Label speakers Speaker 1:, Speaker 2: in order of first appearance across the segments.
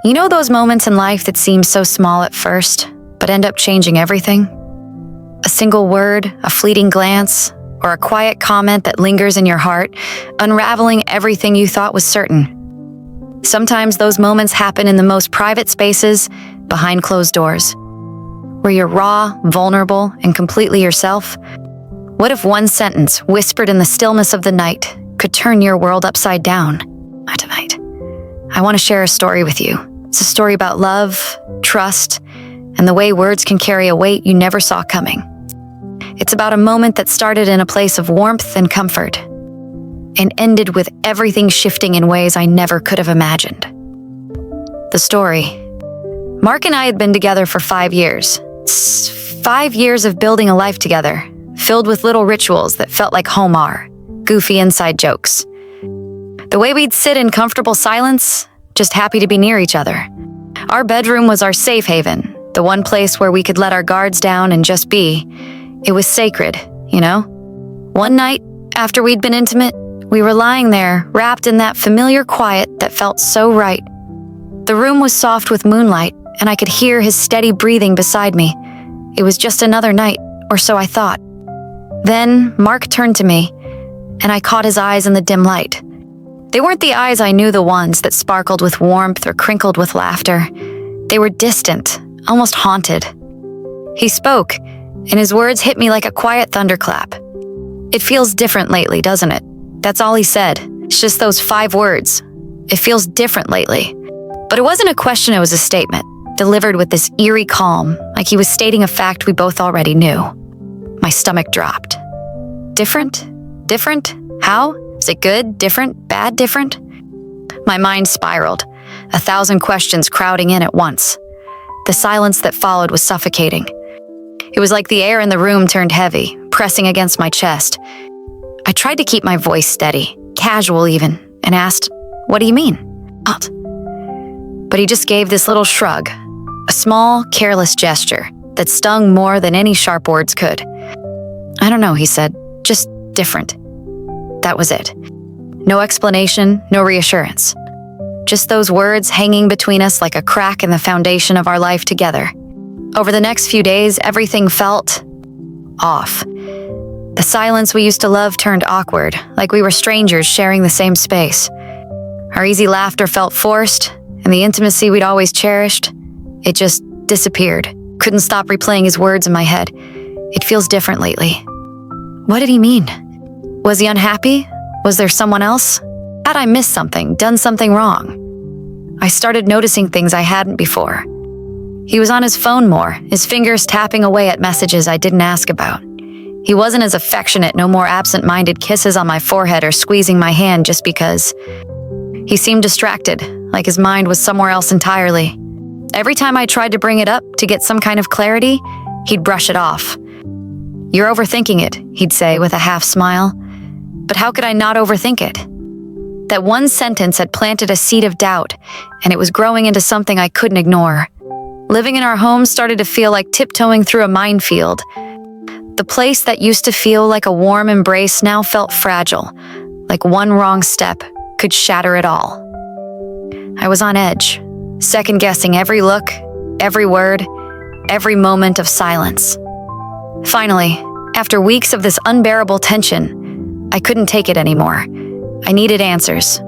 Speaker 1: You know those moments in life that seem so small at first, but end up changing everything? A single word, a fleeting glance, or a quiet comment that lingers in your heart, unraveling everything you thought was certain. Sometimes those moments happen in the most private spaces, behind closed doors, where you're raw, vulnerable, and completely yourself. What if one sentence, whispered in the stillness of the night, could turn your world upside down? Tonight, I want to share a story with you. It's a story about love, trust, and the way words can carry a weight you never saw coming. It's about a moment that started in a place of warmth and comfort, and ended with everything shifting in ways I never could have imagined. The story. Mark and I had been together for 5 years. 5 years of building a life together, filled with little rituals that felt like home are, goofy inside jokes. The way we'd sit in comfortable silence, just happy to be near each other. Our bedroom was our safe haven, the one place where we could let our guards down and just be. It was sacred, you know? One night, after we'd been intimate, we were lying there, wrapped in that familiar quiet that felt so right. The room was soft with moonlight, and I could hear his steady breathing beside me. It was just another night, or so I thought. Then, Mark turned to me, and I caught his eyes in the dim light. They weren't the eyes I knew, the ones that sparkled with warmth or crinkled with laughter. They were distant, almost haunted. He spoke, and his words hit me like a quiet thunderclap. "It feels different lately, doesn't it?" That's all he said. It's just those 5 words. It feels different lately. But it wasn't a question, it was a statement, delivered with this eerie calm, like he was stating a fact we both already knew. My stomach dropped. Different? Different? How? Is it good? Different? Bad? Different? My mind spiraled, 1,000 questions crowding in at once. The silence that followed was suffocating. It was like the air in the room turned heavy, pressing against my chest. I tried to keep my voice steady, casual even, and asked, "What do you mean?" But he just gave this little shrug, a small, careless gesture that stung more than any sharp words could. "I don't know," he said, "just different." That was it. No explanation, no reassurance. Just those words hanging between us like a crack in the foundation of our life together. Over the next few days, everything felt off. The silence we used to love turned awkward, like we were strangers sharing the same space. Our easy laughter felt forced, and the intimacy we'd always cherished, it just disappeared. Couldn't stop replaying his words in my head. "It feels different lately." What did he mean? Was he unhappy? Was there someone else? Had I missed something, done something wrong? I started noticing things I hadn't before. He was on his phone more, his fingers tapping away at messages I didn't ask about. He wasn't as affectionate, no more absent-minded kisses on my forehead or squeezing my hand just because. He seemed distracted, like his mind was somewhere else entirely. Every time I tried to bring it up to get some kind of clarity, he'd brush it off. "You're overthinking it," he'd say with a half smile. But how could I not overthink it? That one sentence had planted a seed of doubt, and it was growing into something I couldn't ignore. Living in our home started to feel like tiptoeing through a minefield. The place that used to feel like a warm embrace now felt fragile, like one wrong step could shatter it all. I was on edge, second-guessing every look, every word, every moment of silence. Finally, after weeks of this unbearable tension, I couldn't take it anymore. I needed answers.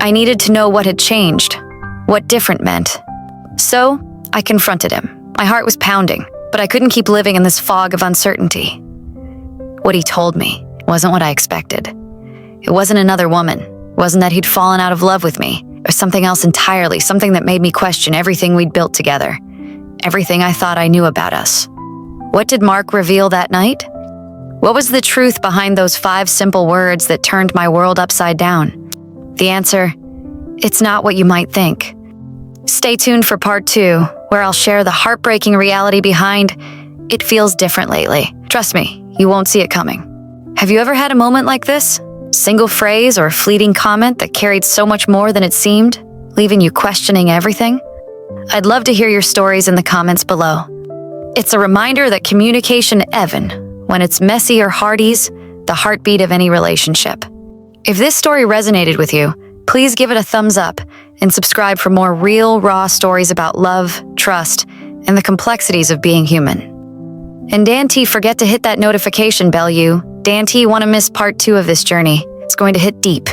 Speaker 1: I needed to know what had changed, what different meant. So, I confronted him. My heart was pounding, but I couldn't keep living in this fog of uncertainty. What he told me wasn't what I expected. It wasn't another woman. It wasn't that he'd fallen out of love with me, or something else entirely, something that made me question everything we'd built together, everything I thought I knew about us. What did Mark reveal that night? What was the truth behind those 5 simple words that turned my world upside down? The answer, it's not what you might think. Stay tuned for part 2, where I'll share the heartbreaking reality behind "It feels different lately." Trust me, you won't see it coming. Have you ever had a moment like this? Single phrase or fleeting comment that carried so much more than it seemed, leaving you questioning everything? I'd love to hear your stories in the comments below. It's a reminder that communication, even when it's messy or hearty's, the heartbeat of any relationship. If this story resonated with you, please give it a thumbs up and subscribe for more real, raw stories about love, trust, and the complexities of being human. And Dante, forget to hit that notification bell, you. Dante, want to miss part 2 of this journey. It's going to hit deep.